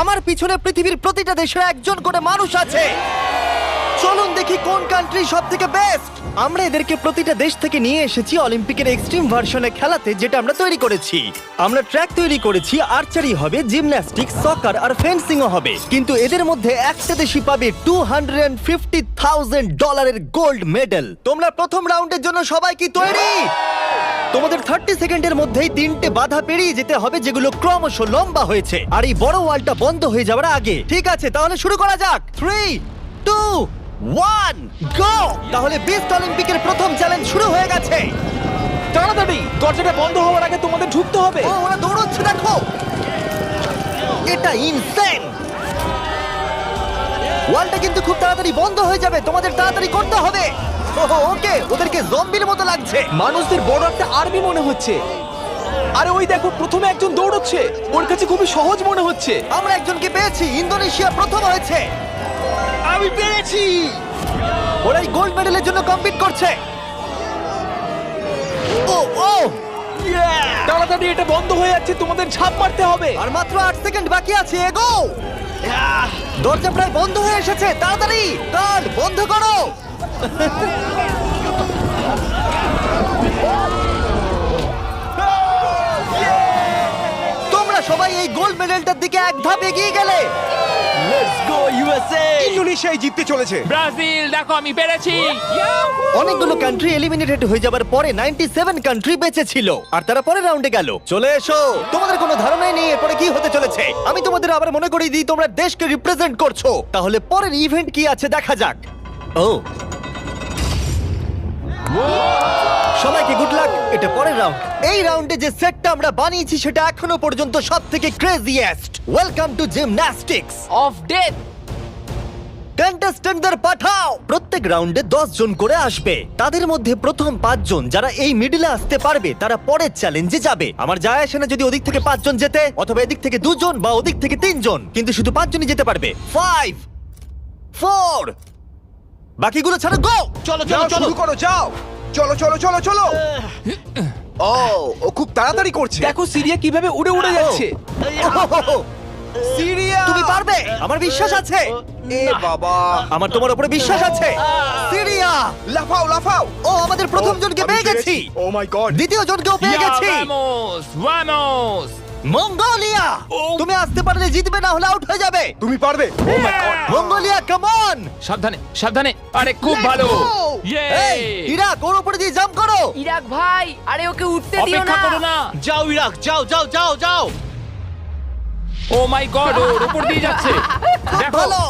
আমার পিছনে পৃথিবীর প্রতিটা দেশের একজন করে মানুষ আছে। চলুন দেখি কোন কান্ট্রি সব থেকে বেস্ট। আমরা এদেরকে প্রতিটা দেশ থেকে নিয়ে এসেছি অলিম্পিকের এক্সট্রিম ভার্সনে খেলাতে, যেটা আমরা তৈরি করেছি। আমরা ট্র্যাক তৈরি করেছি, আর্চারি হবে, জিমন্যাস্টিক্স, সকার আর ফেন্সিংও হবে। কিন্তু এদের মধ্যে একটা দেশই পাবে $250,000 গোল্ড মেডেল। তোমরা প্রথম রাউন্ডের জন্য সবাই কি তৈরি? তোমাদের 30 সেকেন্ডের মধ্যেই 3টে বাধা পেরিয়ে যেতে হবে, যেগুলো ক্রমশ লম্বা হয়েছে, আর এই বড় ওয়ালটা বন্ধ হয়ে যাওয়ার আগে। ঠিক আছে, তাহলে শুরু করা যাক। 3, 2, 1, গো! তাহলে বিস্ট অলিম্পিকের প্রথম চ্যালেঞ্জ শুরু হয়ে গেছে। তাড়াতাড়ি, দরজাটা বন্ধ হওয়ার আগে তোমাদের ঢুকতে হবে। ও, ওরা দৌড়চ্ছে, দেখো, এটা ইনসেন। ওয়ালটা কিন্তু খুব তাড়াতাড়ি বন্ধ হয়ে যাবে, তোমাদের তাড়াতাড়ি করতে হবে। ওকে, ওদেরকে জম্বির মতো লাগছে। মানুষদের বড় একটা আর্মি মনে হচ্ছে। আরে ওই দেখো, প্রথমে একজন দৌড়চ্ছে, ওর কাছে খুবই সহজ মনে হচ্ছে। আমরা একজনকে পেয়েছি, ইন্দোনেশিয়া প্রথম হয়েছে। আমি পেরেছি। ওরা এই গোল্ড মেডেলের জন্য কম্পিট করছে। ও ও, তাড়াতাড়ি, এটা বন্ধ হয়ে যাচ্ছে, তোমাদের ঝাঁপ মারতে হবে। আর মাত্র 8 সেকেন্ড বাকি আছে, এগো! দরজা প্রায় বন্ধ হয়ে এসেছে, তাড়াতাড়ি কার্ড বন্ধ করো। তোমরা সবাই এই গোল্ড মেডেলটার দিকে এক ধাপ এগিয়ে গেলে। Let's go USA. ইন্দোনেশিয়ায় জিততে চলেছে। ব্রাজিল, দেখো আমি পেরেছি। অনেকগুলো কান্ট্রি এলিমিনেটেড হয়ে যাবার পরে 97 কান্ট্রি বেঁচে ছিল, আর তারা পরের রাউন্ডে গেল। চলে এসো, তোমাদের কোনো ধারণাই নেই এরপরে কি হতে চলেছে। আমি তোমাদের আবার মনে করিয়ে দিই, তোমরা দেশকে রিপ্রেজেন্ট করছো। তাহলে পরের ইভেন্ট কি আছে দেখা যাক। ও, সবাইকে গুড লাক। এটা পরের রাউন্ড। এই রাউন্ডে যে সেটটা আমরা বানিয়েছি সেটা এখনো পর্যন্ত সবথেকে craziest. Welcome to gymnastics. Of death. কন্টেস্ট্যান্টদের পাঠাও। প্রত্যেক রাউন্ডে 10 জন করে আসবে। তাদের মধ্যে প্রথম 5 জন যারা এই মিডলে আসতে পারবে তারা পরের চ্যালেঞ্জে যাবে। আমার যায় আসে না যদি ওদিক থেকে 5 জন যেতে, অথবা এদিক থেকে 2 জন বা ওদিক থেকে 3 জন, কিন্তু শুধু 5 জনই যেতে পারবে। 5, 4, বাকিগুলো ছাড়ো, গো! চলো যাও, শুরু করো, যাও। চলো চলো চলো চলো। ও খুব তাড়াতাড়ি করছে। দেখো সিরিয়া কিভাবে উড়ে উড়ে যাচ্ছে। সিরিয়া, তুমি পারবে, আমার বিশ্বাস আছে। এ বাবা, আমার তোমার উপরে বিশ্বাস আছে। সিরিয়া, লাফাও লাফাও। ও, আমাদের প্রথম জনকে পেয়ে গেছি। ও মাই গড। দ্বিতীয় জনকেও পেয়ে গেছি। Vamos, vamos. মঙ্গোলিয়া, তুমি আসতে পারলে জিতবে, না হলে আউট হয়ে যাবে। তুমি পারবে। Oh my god. Mongolia, come on! সাবধানে, সাবধানে। আরে খুব ভালো। ইয়ে। এই, ইরাক, ওর উপরে দিয়ে জাম্প করো। ইরাক ভাই, আরে ওকে উঠতে দিও অপেক্ষা না। করো না। যাও ইরাক, যাও যাও যাও যাও। ও মাই গড, ওর উপর দিয়ে যাচ্ছে। দেখো। ভালো,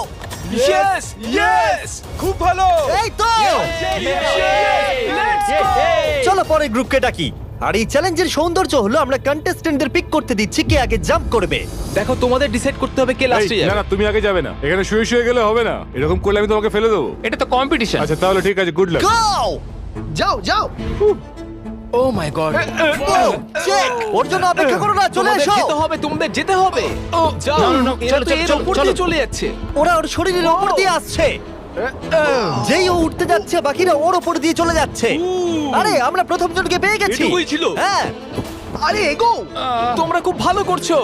ইয়েস ইয়েস, খুব ভালো। এই তো। চলো পরে গ্রুপকে ডাকি। আর এই চ্যালেঞ্জের সৌন্দর্য হলো আমরা কন্টেস্টেন্টদের পিক করতে দিচ্ছি কে আগে জাম্প করবে। দেখো তোমাদের ডিসাইড করতে হবে কে লাস্টে এই, না যাবে। না, তুমি আগে যাবে না, এখানে শুয়ে শুয়ে গেলে হবে না। এরকম করলে আমি তোমাকে ফেলে দেবো। এটা তো কম্পিটিশন। আচ্ছা তাহলে ঠিক আছে, গুড লাক। গো! যাও যাও। ও মাই গড। চেক, ওর জন্য অপেক্ষা করো না, চলে তোমাদের এসো। যেতে হবে, তোমাদের যেতে হবে। ও যাও, না, না, না, এরা চলো, তো এর চলো, উপর চলো। দিয়ে চলে যাচ্ছে। ওরা ওর শরীরের উপর দিয়ে আসছে। যেই ও উঠতে যাচ্ছে, বাকিরা ওর উপর দিয়ে চলে যাচ্ছে। আরে আমরা প্রথম জনকে পেয়ে গেছি। এটুকুই ছিল? হ্যাঁ। আরে এগো। তোমরা খুব ভালো করছো।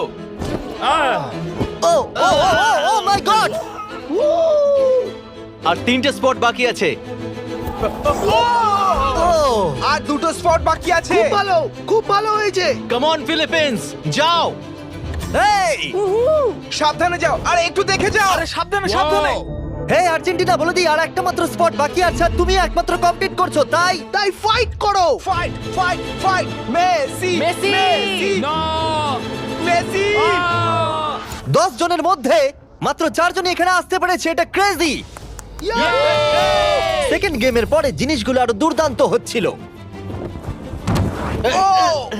ও ও ও মাই গড! আর 3টে স্পট বাকি আছে। ও, আর দুটো স্পট বাকি আছে। খুব ভালো, খুব ভালো হয়েছে। কাম অন ফিলিপিন্স, যাও। এই, সাবধানে যাও, আর একটু দেখে যাও। আরে সাবধানে সাবধানে। হে আর্জেন্টিনা, বলে দিই আর একটা মাত্র স্পট বাকি আছে, আর তুমি একমাত্র কমপ্লিট করছো, তাই তাই ফাইট করো। Fight fight fight. Messi Messi. না। মেসি। 10 জনের মধ্যে মাত্র 4 জনই এখানে আসতে পেরেছে। এটা ক্রেজি। সেকেন্ড গেমের পরে জিনিসগুলো আরো দুর্দান্ত হচ্ছিল।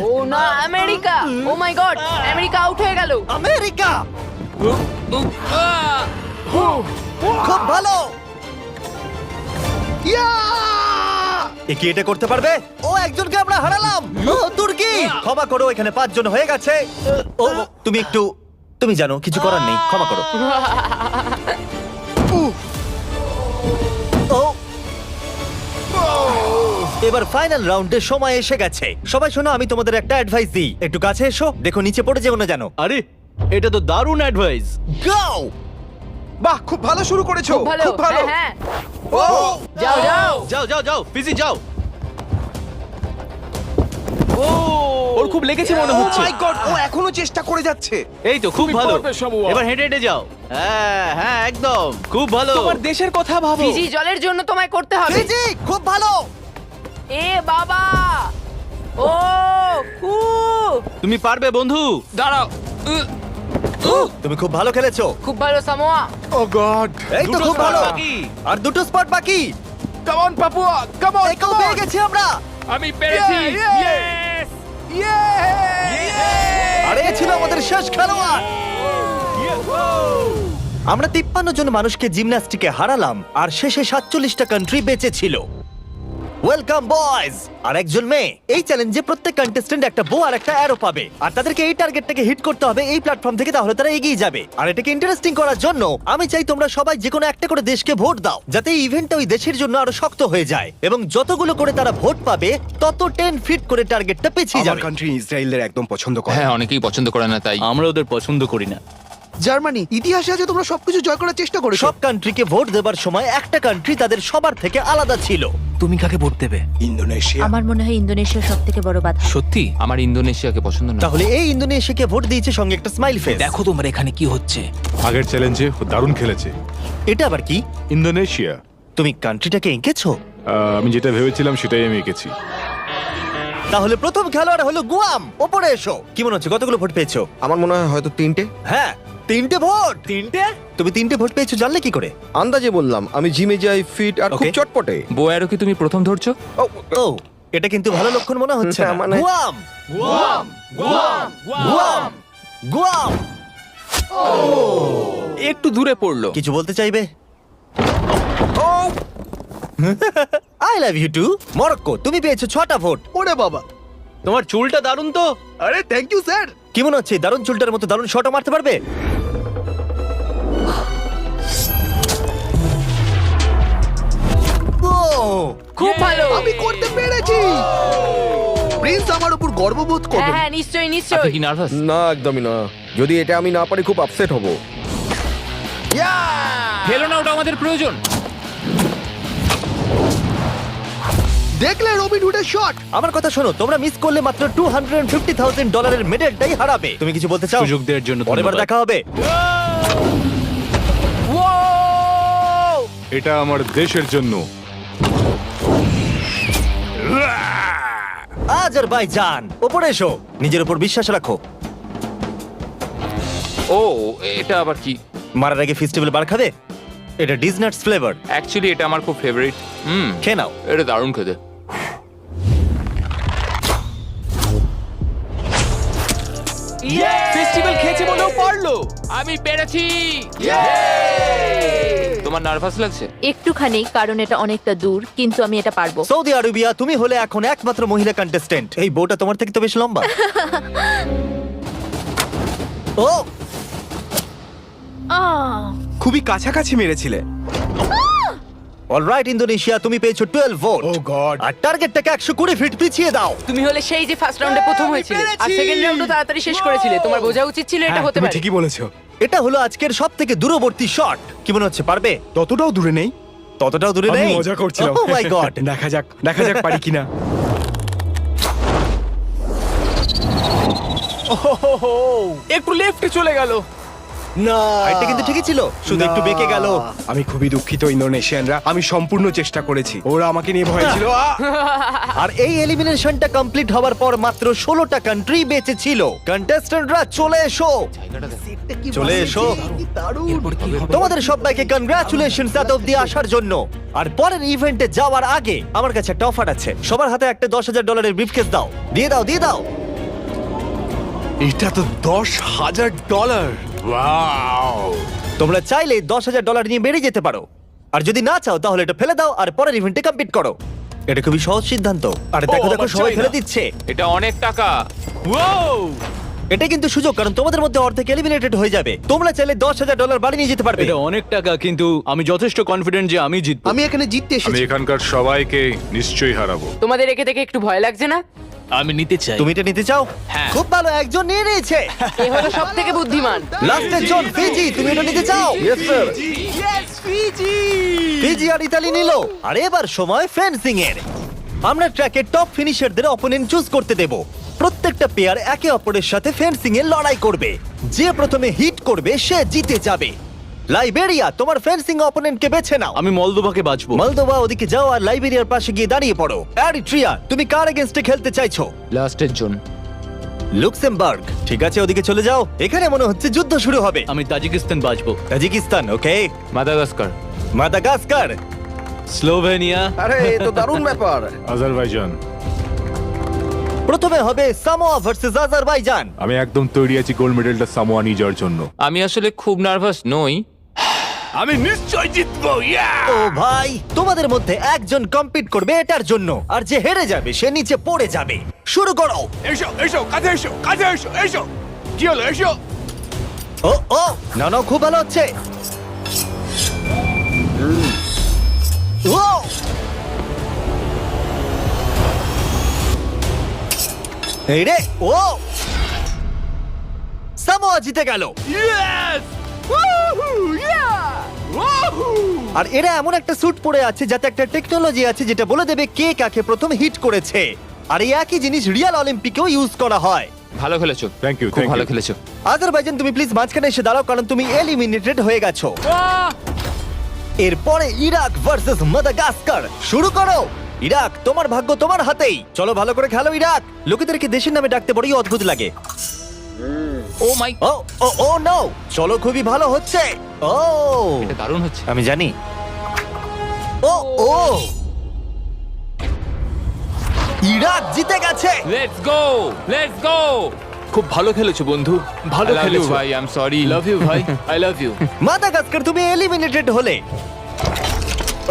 ও না, America. O my god, America out হয়ে গেল। আমেরিকা, খুব ভালো। এ কি এটা করতে পারবে? ও, একজনকে আমরা হারালাম। ও, তুর্কি, ক্ষমা করো, এখানে 5 জন হয়ে গেছে। ও, তুমি জানো কিছু করার নেই, ক্ষমা করো। ও, এবার ফাইনাল রাউন্ডের সময় এসে গেছে। সবাই শোনো, আমি তোমাদের একটা অ্যাডভাইস দিই, একটু কাছে এসো, দেখো নিচে পড়ে যেও না জানো। আরে এটা তো দারুণ অ্যাডভাইস। গো! বাহ, খুব ভালো শুরু করেছো। খুব ভালো, খুব ভালো। হ্যাঁ, ও যাও যাও। যাও যাও যাও, ফিজি যাও। ওর খুব লেগেছে মনে হচ্ছে। মাই গড, ও এখনো চেষ্টা করে যাচ্ছে। এই তো খুব তুমি ভালো। পারবে, শামুয়া। এবার হেঁটে হেঁটে যাও। হ্যাঁ হ্যাঁ, একদম খুব ভালো। তোমার দেশের কথা ভাবো। ফিজি, জলের জন্য তোমায় করতে হবে। ফিজি, খুব ভালো। এ বাবা, ও উ তুমি পারবে বন্ধু। দাঁড়াও। তুমি খুব ভালো খেলেছো। খুব ভালো সামোয়া। ও গড। এই তো দুটো খুব spot ভালো। বাকি। আর দুটো স্পট বাকি। Come on Papua, come on, একেও পেয়ে গেছি আমরা। আমি পেরেছি। Yeah, Yes! আর এ ছিল আমাদের শেষ খেলোয়াড়। আমরা 53 জন মানুষকে জিমন্যাস্টিকে হারালাম আর শেষে 47টা কান্ট্রি বেঁচে ছিল। Welcome boys. আর একজন মেয়ে। এই চ্যালেঞ্জে প্রত্যেক কন্টেস্ট্যান্ট একটা বো আর একটা অ্যারো পাবে, আর তাদেরকে এই টার্গেটটাকে হিট করতে হবে এই প্ল্যাটফর্ম থেকে, তাহলে তারা এগিয়ে যাবে। আর এটাকে ইন্টারেস্টিং করার জন্য আমি চাই তোমরা সবাই যে কোনো একটা করে দেশকে ভোট দাও, যাতে এই ইভেন্টটা ওই দেশের জন্য আরো শক্ত হয়ে যায়, এবং যতগুলো করে তারা ভোট পাবে তত 10 ফিট করে টার্গেটটা পিছিয়ে আমার যাবে। কান্ট্রি ইসরায়েলের একদম পছন্দ করে। হ্যাঁ, অনেকেই পছন্দ করে না তাই। আমরা ওদের পছন্দ করি না। জার্মানি, ইতিহাসে আছে তোমরা সবকিছু জয় করার চেষ্টা করেছো। সব কান্ট্রিকে ভোট দেবার সময় একটা কান্ট্রি তাদের সবার থেকে আলাদা ছিল। তুমি কাকে ভোট দেবে? ইন্দোনেশিয়া। আমার মনে হয় ইন্দোনেশিয়া সব থেকে বড় বাধা। সত্যি? আমার ইন্দোনেশিয়াকে পছন্দ না। তাহলে এই ইন্দোনেশিয়াকে ভোট দিয়েছে সঙ্গে একটা স্মাইল ফেস। দেখো তোমার এখানে কি হচ্ছে। আগের চ্যালেঞ্জে দারুণ খেলেছে এটা আবার কি? ইন্দোনেশিয়া। তুমি কান্ট্রিটাকে এঁকেছো? আমি যেটা ভেবেছিলাম সেটাই আমি এঁকেছি। তাহলে প্রথম খেলোয়াড় হলো গুয়াম। ওপরে এসো। কি মনে হচ্ছে কতগুলো ভোট পেয়েছো? আমার মনে হয় হয়তো 3টে। হ্যাঁ, 3টে ভোট। 3টে? তুমি 3টে ভোট পেয়েছো জানলে কি করে? আন্দাজে বললাম, আমি জিমে যাই, ফিট আর খুব Okay. চটপটে। বোয়ারও কি তুমি প্রথম ধরছো? ও, ও, এটা কিন্তু ভালো লক্ষণ মনে হচ্ছে না। হ্যাঁ, মানে- গুয়াম, গুয়াম। একটু দূরে পড়লো। কিছু বলতে চাইবে? I love you too. Morocco, তুমি পেয়েছো 6টা ভোট। ওরে বাবা। তোমার চুলটা দারুণ তো। আরে থ্যাংক ইউ স্যার। কি মনে হচ্ছে দারুণ চুলটার মতো দারুণ শটও মারতে পারবে? ও, খুব ভালো। আমি করতে পেরেছি। প্রিন্স আমার উপর গর্ববোধ হ্যাঁ করবে। হ্যাঁ, নিশ্চয়ই আপনি নিশ্চয়ই। কি নার্ভাস? না, একদমই না। যদি এটা আমি না পারি খুব আপসেট হব। খেলো না, ওটা আমাদের প্রয়োজন। দেখলে রবিন হুডের শট। আমার কথা শোনো, তোমরা মিস করলে মাত্র $250,000 মেডেলটাই হারাবে। তুমি কিছু বলতে চাও? সুযোগ দেওয়ার জন্য পরের বার ধন্যবাদ। দেখা হবে। এটা আমার দেশের জন্য। আজারবাইজান, ওপরে এসো। নিজের উপর বিশ্বাস রাখো। ও, এটা আবার কি? মারার আগে ফেস্টিভ্যাল বার খাবে? এটা ডিজনাটস ফ্লেভার। অ্যাকচুয়ালি এটা আমার খুব ফেভারিট। খেয়ে নাও। এটা দারুণ খেতে। ফেস্টিভ্যাল খেয়েছে বলেও পারলো। আমি পেরেছি। তোমার নার্ভাস লাগছে? একটুখানি, কারণ এটা অনেকটা দূর, কিন্তু আমি এটা পারবো। সৌদি আরবিয়া, তুমি হলে এখন একমাত্র মহিলা কন্টেস্ট্যান্ট। এই বউটা তোমার থেকে তো বেশ লম্বা। ও, আহ, খুবই কাছাকাছি মেরেছিলে। অলরাইট ইন্দোনেশিয়া, তুমি পেয়েছো 12 ভোট। ও গড। আর টার্গেটটাকে 120 ফিট পিছিয়ে দাও। তুমি হলে সেই যে ফার্স্ট রাউন্ডে প্রথম হয়েছিলে আর সেকেন্ড রাউন্ডও তাড়াতাড়ি শেষ করেছিলে। তোমার বোঝা উচিত ছিল এটা হতে তুমি পারে। ঠিকই বলেছো। এটা হলো আজকের সব থেকে দূরবর্তী শট। কি মনে হচ্ছে পারবে? ততটাও দূরে নেই। ততটাও দূরে আমি নেই। মজা করছিলাম। ও মাই গড। দেখা যাক পারি কিনা। একটু লেফটে চলে গেল। না, এটা কিন্তু ঠিকই ছিল, শুধু একটু বেঁকে গেল। আমি খুবই দুঃখিত ইন্দোনেশিয়ানরা, আমি সম্পূর্ণ চেষ্টা করেছি। ওরা আমাকে নিয়ে ভয় ছিল। আর এই এলিমিনেশনটা কমপ্লিট হওয়ার পর মাত্র 16টা কান্ট্রি বেঁচে ছিল। কন্টেস্ট্যান্টরা চলে এসো, চলে এসো। এরপর কি হবে? তোমাদের সবাইকে কনগ্রাচুলেশনস এত অব্দি আসার জন্য। আর পরের ইভেন্টে যাওয়ার আগে আমার কাছে একটা অফার আছে। সবার হাতে একটা $10,000 ব্রিফকেস দাও। দিয়ে দাও, দিয়ে দাও। এটা তো $10,000। তোমরা চাইলে $10,000 নিয়ে বেরিয়ে যেতে পারো, আর যদি না চাও তাহলে এটা ফেলে দাও আর পরের ইভেন্টে কমপ্লিট করো। এটা খুবই সহজ সিদ্ধান্ত। আর দেখো দেখো আবার সবাই চাই না। ফেলে দিচ্ছে। এটা অনেক টাকা। এটা কিন্তু সুযোগ, কারণ তোমাদের মধ্যে অর্ধেক এলিমিনেটেড হয়ে যাবে। তোমরা চাইলে $10,000 বাড়ি নিয়ে যেতে পারবে। এটা অনেক টাকা, কিন্তু আমি যথেষ্ট কনফিডেন্ট যে আমি জিতবো। আমি এখানে জিততে আমি এসেছি। এখানকার সবাইকে নিশ্চয়ই হারাবো। তোমাদের একে দেখে একটু ভয় লাগছে না? আমি নিতে চাই। তুমি এটা নিতে চাও? হ্যাঁ। খুব ভালো, একজন নিয়ে নিয়েছে। এ হলো সব থেকে বুদ্ধিমান। লাস্টের জন ফিজি, তুমি এটা নিতে চাও? Yes sir. ফিজি আর ইতালি নিল। আর এবার সময় ফেন্সিং এর। আমরা ট্র্যাকের টপ ফিনিশারদের অপোনেন্ট চুজ করতে দেব। প্রত্যেকটা পেয়ার একে অপরের সাথে ফেন্সিং এ লড়াই করবে। যে প্রথমে হিট করবে সে জিতে যাবে। লাইবেরিয়া, তোমার ফেন্সিং অপোনেন্টকে বেছে নাও। আমি মলদোভাকে বাঁচবো। মলদোভা, ওদিকে যাও আর লাইবেরিয়ার পাশে গিয়ে দাঁড়িয়ে পড়ো। এরিট্রিয়া, তুমি কার এগেইনস্টে খেলতে চাইছো? লাস্টের জন। লুক্সেমবার্গ, ঠিক আছে, ওদিকে চলে যাও। এখানে মনে হচ্ছে যুদ্ধ শুরু হবে। আমি তাজিকিস্তান বাঁচবো। তাজিকিস্তান, ওকে। মাদাগাস্কার। Madagascar, Slovenia. আরে এ তো দারুণ ব্যাপার। আজারবাইজান। প্রথমে হবে সামোয়া ভার্সেস আজারবাইজান। আমি একদম তৈরি আছি গোল্ড মেডেলটা সামোয়া নিয়ে যাওয়ার জন্য। আমি আসলে খুব নার্ভাস নই। আমি নিশ্চয় জিতবো। ও ভাই, তোমাদের মধ্যে একজন কম্পিট করবে এটার জন্য, আর যে হেরে যাবে সে নিচে পড়ে যাবে। শুরু করো। এসো এসো, কাছে এসো, কাছে এসো, এসো। কি হলো, এসো। ও ও, না না, খুব ভালো হচ্ছে। ও, এই রে, ও, সামোয়া জিতে গেল। আর এরা এমন একটা স্যুট পরে আছে যাতে একটা টেকনোলজি আছে যেটা বলে দেবে কে কাকে প্রথম হিট করেছে। আর এই একই জিনিস রিয়াল অলিম্পিকেও ইউজ করা হয়। ভালো খেলেছো। Thank you, খুব thank ভালো you. খেলেছো। আজারবাইজান, তুমি প্লিজ মাঝখানে এসে দাঁড়াও, কারণ তুমি এলিমিনেটেড হয়ে গেছো। এরপরে ইরাক ভার্সেস মাদাগাস্কার। শুরু করো। ইরাক, তোমার ভাগ্য তোমার হাতেই। চলো, ভালো করে খেলো ইরাক। লোকেদেরকে দেশের নামে ডাকতে বড়ই অদ্ভুত লাগে। ও মাই, ও ও ও নো, চলো, খুবই ভালো হচ্ছে। ও, এটা দারুণ হচ্ছে। আমি জানি। ও ও, ইরাক জিতে গেছে। Let's go, let's go. খুব ভালো খেলেছো বন্ধু, ভালো খেলেছো ভাই, I am sorry. Love you ভাই, আই লাভ ইউ। মাদাগাস্কার, তুমি এলিমিনেটেড হলে।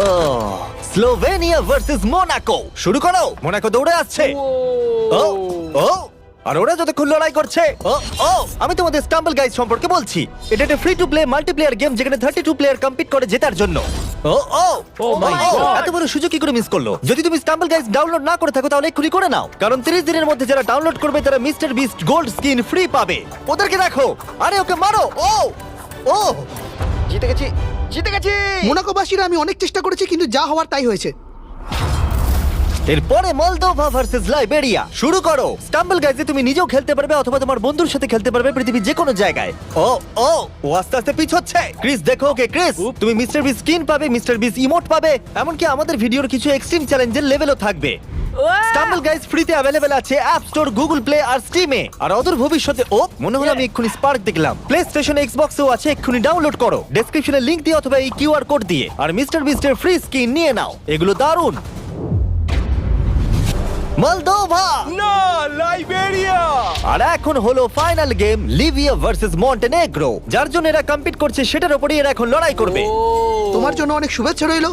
ও, স্লোভেনিয়া ভার্সেস মোনাকো। শুরু করো। মোনাকো দৌড়ে আসছে। ও ও, আর ওরা যতক্ষণ লড়াই করছে। ও ও, আমি তোমাদের স্টাম্বল গাইজ সম্পর্কে বলছি। এটা একটা free to play multiplayer game যেখানে 32 প্লেয়ার কম্পিট করে জেতার জন্য। ও ও ও মাই গড, এত বড় সুযোগ কি করে মিস করলো? যদি তুমি স্টাম্বল গাইজ ডাউনলোড না করে থাকো তাহলে এক্ষুনি করে নাও, কারণ 30 দিনের মধ্যে যারা ডাউনলোড করবে তারা mister beast gold skin free পাবে। ওদেরকে দেখো। আরে ওকে মারো। ও ও, জিতে গেছি, জিতে গেছি। মোনাকোবাসীরা আমি অনেক চেষ্টা করেছি কিন্তু যা হওয়ার তাই হয়েছে। এরপরে মলদোভা ভার্সেস লাইবেরিয়া। শুরু করো। স্টাম্বল গাইজে তুমি নিজেও খেলতে পারবে অথবা তোমার বন্ধুর সাথে খেলতে পারবে পৃথিবীর যে কোনো জায়গায়। ও ও, ও আস্তে আস্তে পিছোচ্ছে। ক্রিস, দেখো ওকে। ক্রিস, তুমি মিস্টার বিস স্কিন পাবে, মিস্টার বিস ইমোট পাবে, এমনকি আমাদের ভিডিওর কিছু এক্সট্রিম চ্যালেঞ্জের লেভেলও থাকবে। স্টাম্বল গাইজ ফ্রিতে অ্যাভেলেবেল আছে অ্যাপ স্টোর, গুগল প্লে আর স্টিমে। আর অদূর ভবিষ্যতে, ও মনে হলো আমি এক্ষুনি স্পার্ক দেখলাম, প্লে স্টেশন, এক্সবক্সেও আছে। এক্ষুনি ডাউনলোড করো ডেসক্রিপশনে লিংক দিয়ে অথবা এই কিউআর কোড দিয়ে, আর মিস্টার বিস্টের ফ্রি স্কিন নিয়ে নাও। এগুলো দারুণ। মলদোভা, না, লাইবেরিয়া। আর এখন হলো final game, Libya versus Montenegro. যার জন্য এরা কম্পিট করছে সেটার উপরই এরা এখন লড়াই করবে। তোমার জন্য অনেক শুভেচ্ছা রইলো,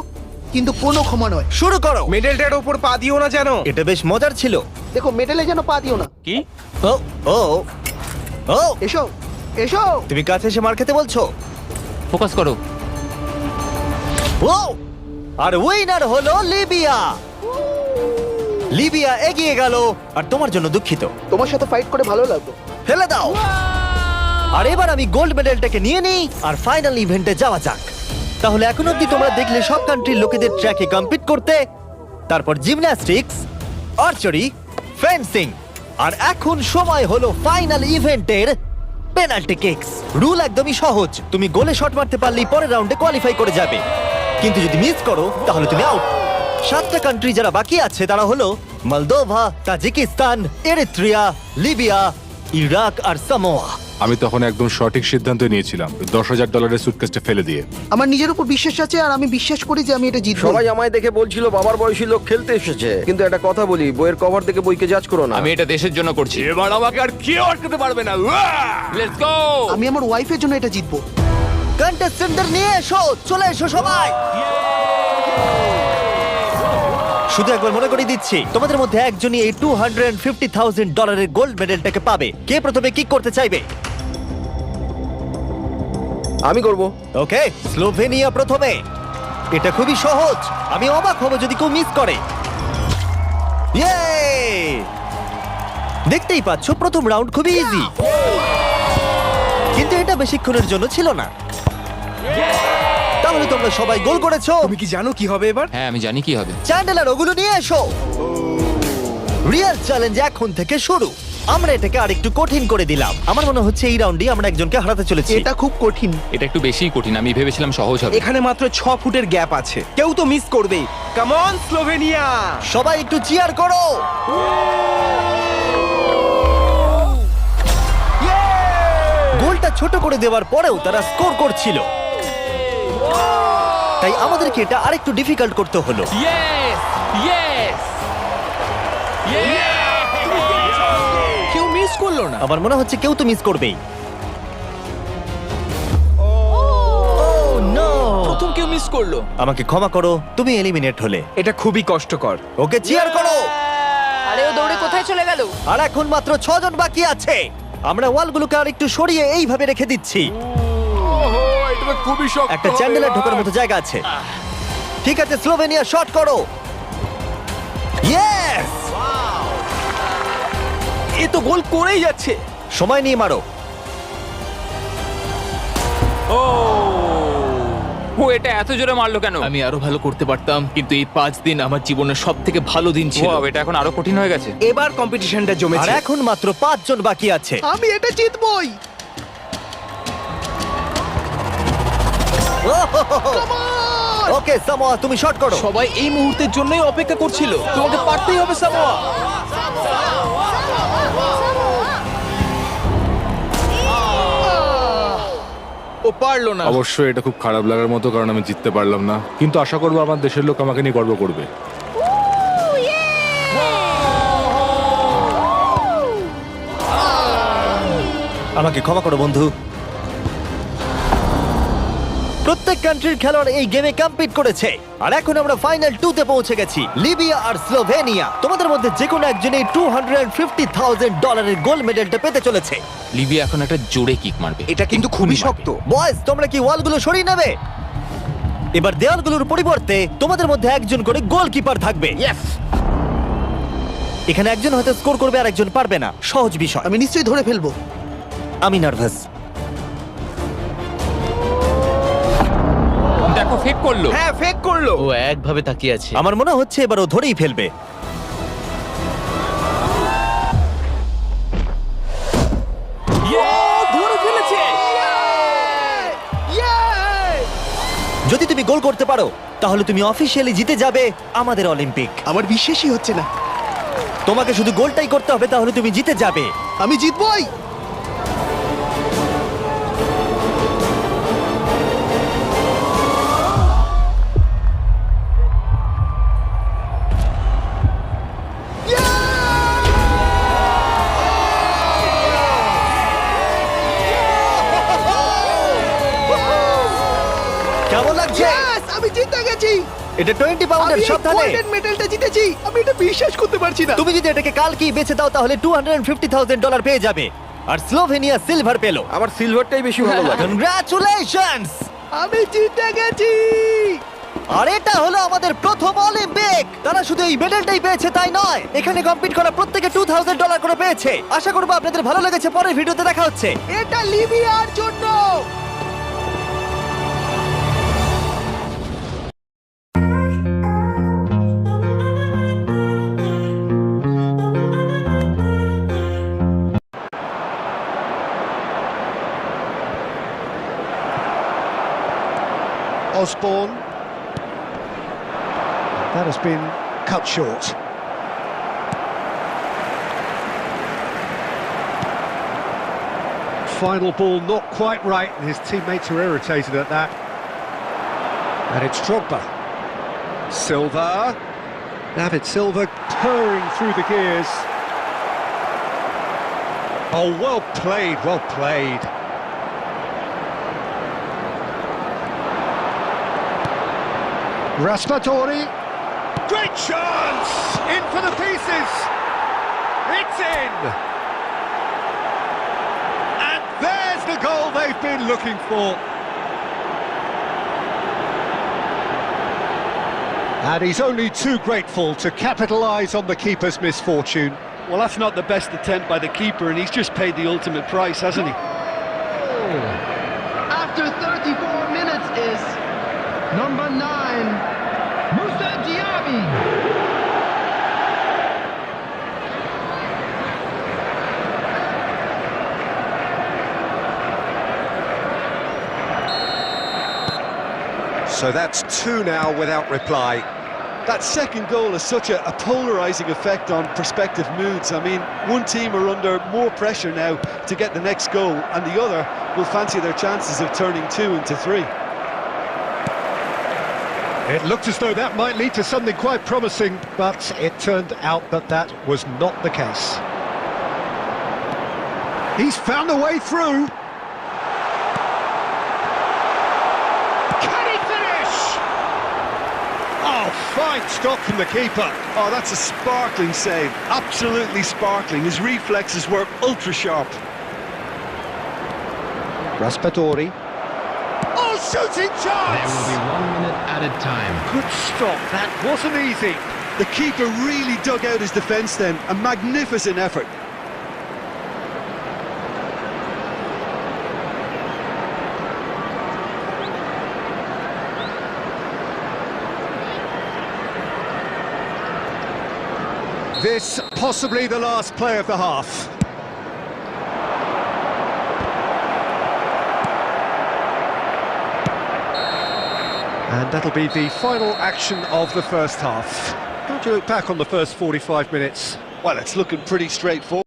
কিন্তু কোনো ক্ষমা নয়। শুরু করো। মেডেলটার উপর পা দিও না যেন। এটা বেশ মজার ছিল। দেখো, মেডেলে যেন পা দিও না। কি? ও ও ও, এসো এসো। তুমি কাছে এসে মার খেতে বলছো? ফোকাস করো। ও, আর উইনার হলো লিবিয়া। লিবিয়া এগিয়ে গেল। আর তোমার জন্য দুঃখিত। তোমার সাথে ফাইট করে ভালো লাগলো। ফেলে দাও। আর এবার আমি গোল্ড মেডেলটাকে নিয়ে নিই আর ফাইনাল ইভেন্টে যাওয়া যাক। তাহলে এখন অব্দি তোমরা দেখলে সব কান্ট্রির লোকেদের ট্র্যাকে কম্পিট করতে, তারপর জিমন্যাস্টিক্স, আর্চারি, ফেন্সিং, আর এখন সময় হলো ফাইনাল ইভেন্টের পেনাল্টি কিকস। রুল একদমই সহজ, তুমি গোলে শট মারতে পারলেই পরের রাউন্ডে কোয়ালিফাই করে যাবে, কিন্তু যদি মিস করো তাহলে তুমি আউট। 7টা কান্ট্রি যারা বাকি আছে তারা হলো Moldova, Tajikistan, Eritrea, Libya, Iraq আর সামোয়া। আমি তখন একদম সঠিক সিদ্ধান্ত নিয়েছিলাম, $10,000 সুটকেসটা ফেলে দিয়ে। আমার নিজের উপর বিশ্বাস আছে আর আমি বিশ্বাস করি যে আমি এটা জিতবো। সবাই আমায় দেখে বলছিল বাবার বয়সী লোক খেলতে এসেছে, কিন্তু একটা কথা বলি, বইয়ের কভার দেখে বইকে জাজ করো না। আমি এটা দেশের জন্য করছি। এবার আমাকে আর কেউ আটকাতে পারবে না। Let's go. আমি আমার ওয়াইফের জন্য এটা জিতবো। কন্টেস্টেন্টদের নিয়ে এসো, চলে এসো সবাই। শুধু একবার মনে করিয়ে দিচ্ছি, তোমাদের মধ্যে একজনই এই $250,000 গোল্ড মেডেলটাকে পাবে। কে প্রথমে কিক করতে চাইবে? আমি করব। ওকে, স্লোভেনিয়া প্রথমে। এটা খুবই সহজ, আমি অবাক হব যদি কেউ মিস করে। ইয়ে! দেখতেই পাচ্ছ প্রথম রাউন্ড খুবই ইজি, কিন্তু এটা বেশিক্ষণের জন্য ছিল না। তাহলে তোমরা সবাই গোল করেছো। তুমি কি জানো কি হবে এবার? হ্যাঁ আমি জানি কি হবে। চ্যান্ডেলার ওগুলো নিয়ে এসো। রিয়েল চ্যালেঞ্জ এখন থেকে শুরু। আমরা এটাকে আরেকটু কঠিন করে দিলাম। আমার মনে হচ্ছে এই রাউন্ডে আমরা একজনকে হারাতে চলেছি। এটা খুব কঠিন। এটা একটু বেশিই কঠিন, আমি ভেবেছিলাম সহজ হবে। এখানে মাত্র 6 ফুটের গ্যাপ আছে, কেউ তো মিস করবেই। Come on Slovenia! সবাই একটু চিয়ার করো। গোলটা ছোট করে দেওয়ার পরেও তারা স্কোর করছিল, তাই আমাদেরকে এটা আরেকটু ডিফিকাল্ট করতে হলো। ইয়েস ইয়েস কেউ মিস করলো না। আমার মনে হচ্ছে কেউ তো মিস করবেই। প্রথম কেউ মিস করলো। আমাকে ক্ষমা করো, তুমি এলিমিনেট হলে। এটা খুবই কষ্টকর। ওকে চিয়ার করো। আরে ও দৌড়ে কোথায় চলে গেল? আর এখন মাত্র 6 জন বাকি আছে। আমরা ওয়ালগুলোকে আর একটু সরিয়ে এইভাবে রেখে দিচ্ছি। এটা খুবই শক্ত। একটা চ্যান্ডেলার ঢোকার মতো জায়গা আছে। ঠিক আছে, স্লোভেনিয়া শট করো। ইয়েস! এ তো গোল করেই যাচ্ছে। সময় নিয়ে মারো। ও এটা এত জোরে মারলো কেন? আমি আরো ভালো করতে পারতাম, কিন্তু এই 5 দিন আমার জীবনের সব থেকে ভালো দিন ছিল। Wow, এটা এখন আরো কঠিন হয়ে গেছে। এবার কম্পিটিশনটা আর জমেছে। এখন মাত্র 5 জন বাকি আছে। আমি এটা জিতবই। ওকে সামোয়া, তুমি শট করো। সবাই এই মুহূর্তের জন্যই অপেক্ষা করছিল। তোমাকে পারতেই হবে সামোয়া। ও পারলো না। অবশ্যই এটা খুব খারাপ লাগার মতো, কারণ আমি জিততে পারলাম না, কিন্তু আশা করবো আমার দেশের লোক আমাকে নিয়ে গর্ব করবে। আমাকে ক্ষমা করো বন্ধু। প্রত্যেক কান্ট্রির খেলোয়াড় এই গেমে কম্পিট করেছে, আর এখন আমরা ফাইনাল 2 তে পৌঁছে গেছি। লিবিয়া আর স্লোভেনিয়া। তোমাদের মধ্যে যে কোনো একজনই $250,000 গোল্ড মেডেলটা পেতে চলেছে। লিবিয়া এখন একটা জোরে কিক মারবে। এটা কিন্তু খুবই শক্ত। বয়েজ, তোমরা কি ওয়ালগুলো সরিয়ে নেবে? এবার দেওয়ালগুলোর পরিবর্তে তোমাদের মধ্যে একজন করে গোলকিপার থাকবে। এখানে একজন হয়তো স্কোর করবে আর একজন পারবে না। সহজ বিষয়। আমি নিশ্চয়ই ধরে ফেলবো। আমি নার্ভাস। দেখো ফেক করলো। হ্যাঁ, ফেক করলো। ও একভাবে তাকিয়ে আছে। আমার মনে হচ্ছে এবার ও ধরেই ফেলবে। ধরে ফেলেছে। যদি তুমি গোল করতে পারো তাহলে তুমি অফিসিয়ালি জিতে যাবে আমাদের অলিম্পিক। আমার বিশ্বাসই হচ্ছে না। তোমাকে শুধু গোলটাই করতে হবে, তাহলে তুমি জিতে যাবে। আমি জিতবই। কেমন লাগছে? আমি জিতে গেছি। এটা 20 পাউন্ডের, সাবধানে। মেডেলটা জিতেছি। আমি এটা বিশ্বাস করতে পারছি না। তুমি যদি এটাকে কালকেই বেচে দাও তাহলে $250,000 পেয়ে যাবে। আর স্লোভেনিয়া সিলভার পেলো। আমার সিলভারটাই বেশি ভালো লাগে। কনগ্রাচুলেশনস! আমি জিতে গেছি। আর এটা হলো আমাদের প্রথম অলিম্পিক। তারা শুধু এই মেডেলটাই পেয়েছে তাই নয়, এখানে কম্পিট করা প্রত্যেকে $2,000 করে পেয়েছে। আশা করবো আপনাদের ভালো লেগেছে। পরের ভিডিওতে দেখা হচ্ছে। এটা লিবিয়ার জন্য। Osborne. That has been cut short. Final ball not quite right, and his teammates are irritated at that. And it's Drogba. Silva. David Silva purring through the gears. Oh, well played, well played. Raspadori, great chance! In for the pieces! It's in! And there's the goal they've been looking for. And he's only too grateful to capitalise on the keeper's misfortune. Well, that's not the best attempt by the keeper, and he's just paid the ultimate price, hasn't he? After 34 minutes is number 9, Moussa Diaby. So that's 2 now without reply. That second goal has such a polarising effect on prospective moods. I mean, one team are under more pressure now to get the next goal, and the other will fancy their chances of turning 2 into 3. It looked as though that might lead to something quite promising, but it turned out that that was not the case. He's found a way through. Oh, fine stop from the keeper. Oh, that's a sparkling save. Absolutely sparkling. His reflexes were ultra sharp. Raspadori. Oh, shooting chance! There will be 1 minute added time. Good stop. That wasn't easy. The keeper really dug out his defence then. A magnificent effort. This possibly the last play of the half. And that'll be the final action of the first half. How do you look back on the first 45 minutes? Well, it's looking pretty straightforward.